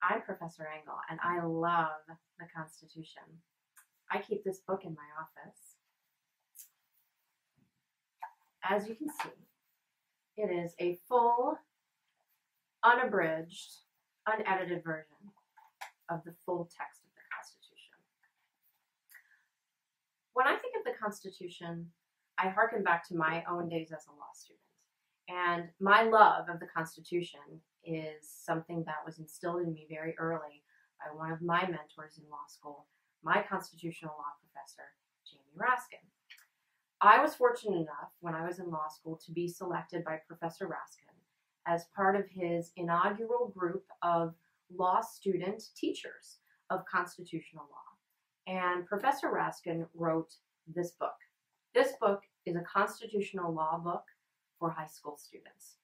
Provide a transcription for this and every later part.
I'm Professor Engle, and I love the Constitution. I keep this book in my office. As you can see, it is a full, unabridged, unedited version of the full text of the Constitution. When I think of the Constitution, I hearken back to my own days as a law student. And my love of the Constitution is something that was instilled in me very early by one of my mentors in law school, my constitutional law professor, Jamie Raskin. I was fortunate enough when I was in law school to be selected by Professor Raskin as part of his inaugural group of law student teachers of constitutional law. And Professor Raskin wrote this book. This book is a constitutional law book for high school students.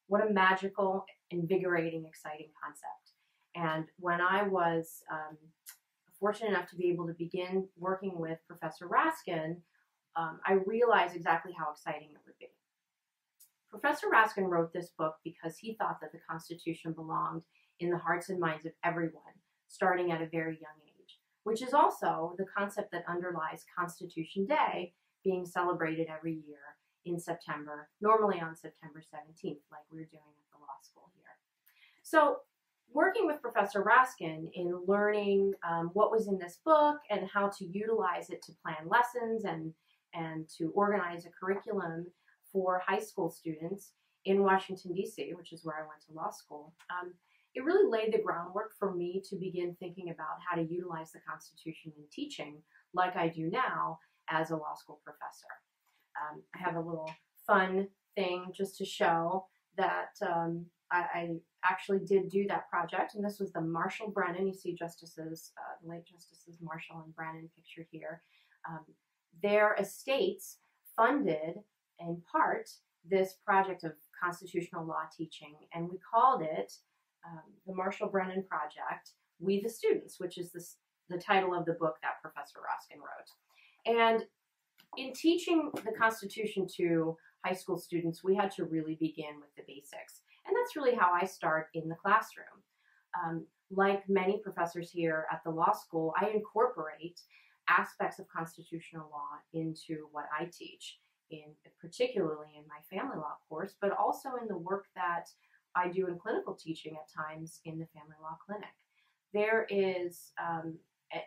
What a magical, invigorating, exciting concept. And when I was fortunate enough to be able to begin working with Professor Raskin, I realized exactly how exciting it would be. Professor Raskin wrote this book because he thought that the Constitution belonged in the hearts and minds of everyone, starting at a very young age, which is also the concept that underlies Constitution Day, being celebrated every year in September, normally on September 17th, like we're doing at the law school here. So working with Professor Raskin in learning what was in this book and how to utilize it to plan lessons and to organize a curriculum for high school students in Washington, D.C., which is where I went to law school, it really laid the groundwork for me to begin thinking about how to utilize the Constitution in teaching like I do now as a law school professor. I have a little fun thing just to show that I actually did do that project, and this was the Marshall Brennan. You see Justices, the late Justices Marshall and Brennan pictured here. Their estates funded, in part, this project of constitutional law teaching, and we called it the Marshall Brennan Project, We the Students, which is the title of the book that Professor Raskin wrote. And in teaching the Constitution to high school students, we had to really begin with the basics. And that's really how I start in the classroom. Like many professors here at the law school, I incorporate aspects of constitutional law into what I teach, particularly in my family law course, but also in the work that I do in clinical teaching at times in the family law clinic. There is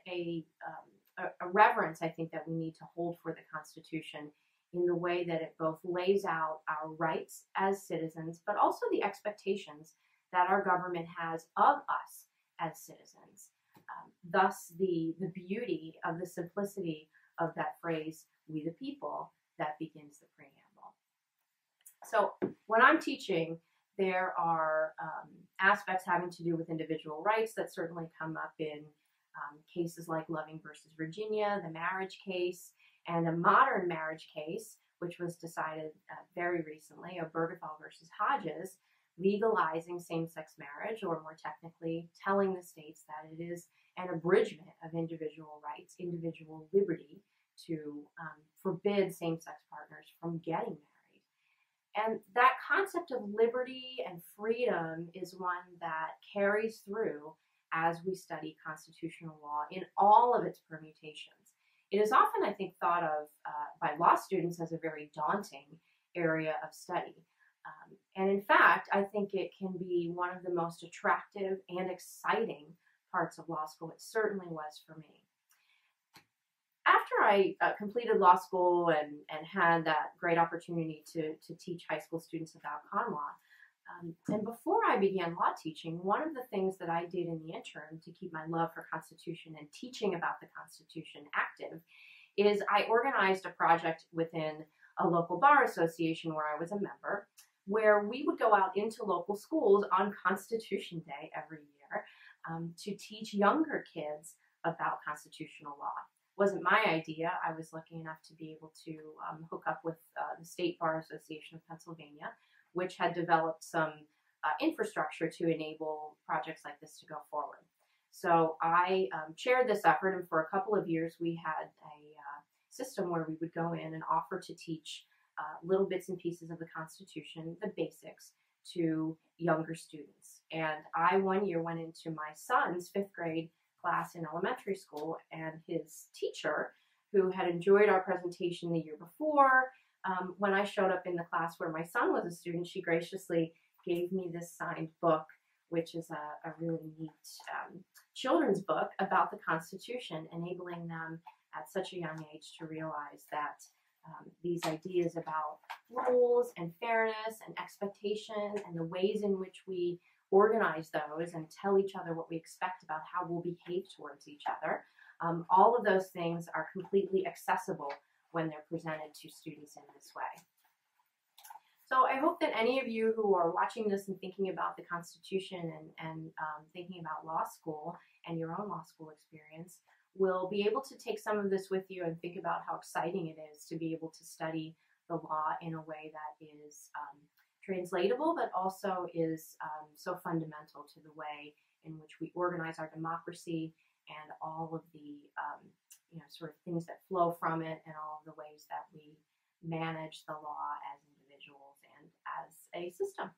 a reverence, I think, that we need to hold for the Constitution in the way that it both lays out our rights as citizens, but also the expectations that our government has of us as citizens. Thus, the beauty of the simplicity of that phrase, we the people, that begins the preamble. So when I'm teaching, there are aspects having to do with individual rights that certainly come up in cases like Loving versus Virginia, the marriage case, and a modern marriage case, which was decided very recently, Obergefell versus Hodges, legalizing same-sex marriage, or more technically, telling the states that it is an abridgment of individual rights, individual liberty, to forbid same-sex partners from getting married. And that concept of liberty and freedom is one that carries through as we study constitutional law in all of its permutations. It is often, I think, thought of by law students as a very daunting area of study. And in fact, I think it can be one of the most attractive and exciting parts of law school. It certainly was for me. After I completed law school and had that great opportunity to teach high school students about con law, and before I began law teaching, one of the things that I did in the interim to keep my love for Constitution and teaching about the Constitution active is I organized a project within a local bar association where I was a member, where we would go out into local schools on Constitution Day every year to teach younger kids about constitutional law. It wasn't my idea. I was lucky enough to be able to hook up with the State Bar Association of Pennsylvania, which had developed some infrastructure to enable projects like this to go forward. So I chaired this effort, and for a couple of years we had a system where we would go in and offer to teach little bits and pieces of the Constitution, the basics, to younger students. And I one year went into my son's 5th grade class in elementary school, and his teacher, who had enjoyed our presentation the year before, when I showed up in the class where my son was a student, she graciously gave me this signed book, which is a really neat children's book about the Constitution, enabling them at such a young age to realize that these ideas about rules and fairness and expectation and the ways in which we organize those and tell each other what we expect about how we'll behave towards each other, all of those things are completely accessible when they're presented to students in this way. So I hope that any of you who are watching this and thinking about the Constitution and thinking about law school and your own law school experience will be able to take some of this with you and think about how exciting it is to be able to study the law in a way that is translatable, but also is so fundamental to the way in which we organize our democracy and all of the sort of things that flow from it, and all of the ways that we manage the law as individuals and as a system.